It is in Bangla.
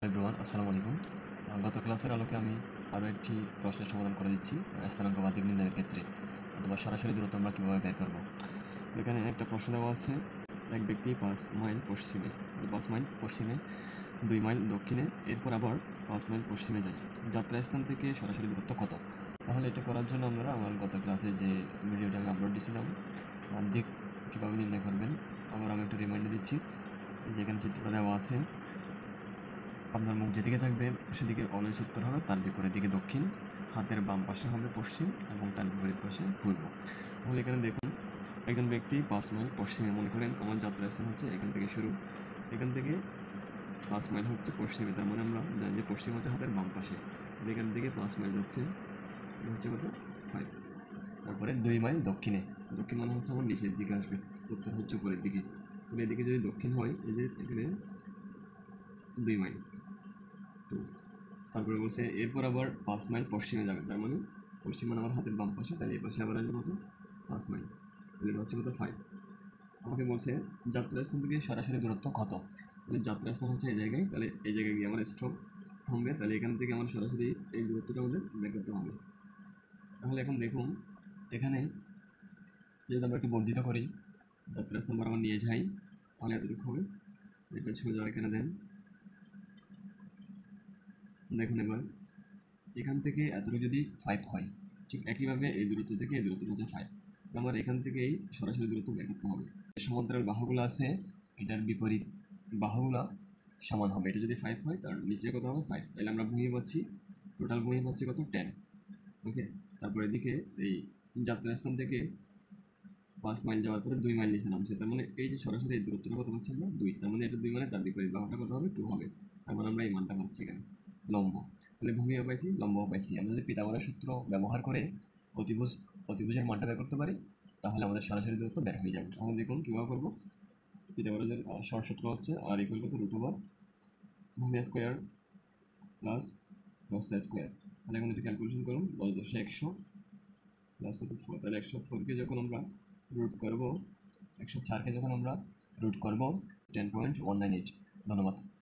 এভরিওয়ান, আসসালামু আলাইকুম। গত ক্লাসের আলোকে আমি আরও একটি প্রশ্নের সমাধান করে দিচ্ছি স্থানাঙ্ক বাদিক নির্ণয়ের ক্ষেত্রে, অথবা সরাসরি দূরত্ব আমরা কীভাবে বের করব। তো এখানে একটা প্রশ্ন দেওয়া আছে, এক ব্যক্তি 5 মাইল পশ্চিমে 5 মাইল পশ্চিমে 2 মাইল দক্ষিণে এরপর আবার 5 মাইল পশ্চিমে যায়। যাত্রাস্থান থেকে সরাসরি দূরত্ব কত? তাহলে এটা করার জন্য আমরা আমার গত ক্লাসে যে ভিডিওটা আমি আপলোড দিয়েছিলাম দিক কীভাবে নির্ণয় করবেন, আবার আমি একটু রিমাইন্ডার দিচ্ছি। যেখানে চিত্রটা দেওয়া আছে, আপনার মুখ যেদিকে থাকবে সেদিকে অলওয়েজ উত্তর হবে, তার বিপরীত দিকে দক্ষিণ, হাতের বাম পাশে হবে পশ্চিম এবং তার বিপরীত পাশে পূর্ব। তাহলে এখানে দেখুন, একজন ব্যক্তি 5 মাইল পশ্চিমে, মনে করেন আমার যাত্রাস্থান হচ্ছে এখান থেকে শুরু, এখান থেকে 5 মাইল হচ্ছে পশ্চিমে, তার মানে আমরা জানি যে পশ্চিম হচ্ছে হাতের বাম পাশে। তাহলে এখান থেকে 5 মাইল হচ্ছে কত 5। তারপরে 2 মাইল দক্ষিণে, দক্ষিণ মানে হচ্ছে আমার নিচের দিকে আসবে, উত্তর হচ্ছে উপরের দিকে। তাহলে এদিকে যদি দক্ষিণ হয়, এই যে এখানে 2 মাইল। তো তারপরে বলছে এরপর আবার 5 মাইল পশ্চিমে যাবে, তার মানে পশ্চিম মানে আমার হাতের বাম পাশে, তাহলে এই পাশে আবার আসবে কত 5 মাইল, তাহলে এটা হচ্ছে কত 5। আমাকে বলছে যাত্রাস্থান থেকে সরাসরি দূরত্ব কত। তাহলে যাত্রাস্থান হচ্ছে এই জায়গায়, তাহলে এই জায়গায় গিয়ে আমার স্টপ থামবে, তাহলে এখান থেকে আমার সরাসরি এই দূরত্বটা আমাদের বের করতে হবে। তাহলে এখন দেখুন, এখানে যদি আমরা একটু বর্ধিত করি, যাত্রাস্থান বরাবর নিয়ে যাই, তাহলে এতটুকু হবে। এটা সোজা এখানে দেন, দেখুন এবার এখান থেকে এতটুকু যদি 5 হয়, ঠিক একইভাবে এই দূরত্ব থেকে এই দূরত্ব হচ্ছে 5। আমার এখান থেকেই সরাসরি দূরত্ব বের করতে হবে। সমান্তরাল বাহুগুলো আছে, এটার বিপরীত বাহুগুলো সমান হবে। এটা যদি 5 হয়, তার নিচে কত হবে 5। তাহলে আমরা ভূমি পাচ্ছি, টোটাল ভূমি পাচ্ছি কত 10। ওকে, তারপর এদিকে এই যাত্রাস্থান থেকে 5 মাইল যাওয়ার পরে 2 মাইল নিচে নামছে, তার মানে এই যে সরাসরি এই দূরত্বটা কত পাচ্ছি আমরা 2, তার মানে এটা 2 মানে তার বিপরীত বাহুটা কত হবে 2 হবে। তার মানে আমরা এই মানটা পাচ্ছি এখানে লম্ব। তাহলে ভূমিও পাইছি, লম্বও পাইছি। আমরা যদি পিথাগোরাস সূত্র ব্যবহার করে অতিভুজের মানটা বের করতে পারি, তাহলে আমাদের সরাসরি দূরত্ব বের হয়ে যাবে। তাহলে দেখুন কীভাবে করবো। পিথাগোরাসের সরল সূত্র হচ্ছে আর ইকুয়াল কত √ওভার ভূমি স্কোয়ার প্লাস প্রস্থ স্কোয়ার। তাহলে এখন এটা ক্যালকুলেশন করুন, 10 × 100 প্লাস কত 4। তাহলে 104কে যখন আমরা রুট করবো, 104কে যখন আমরা রুট করবো 10.198। ধন্যবাদ।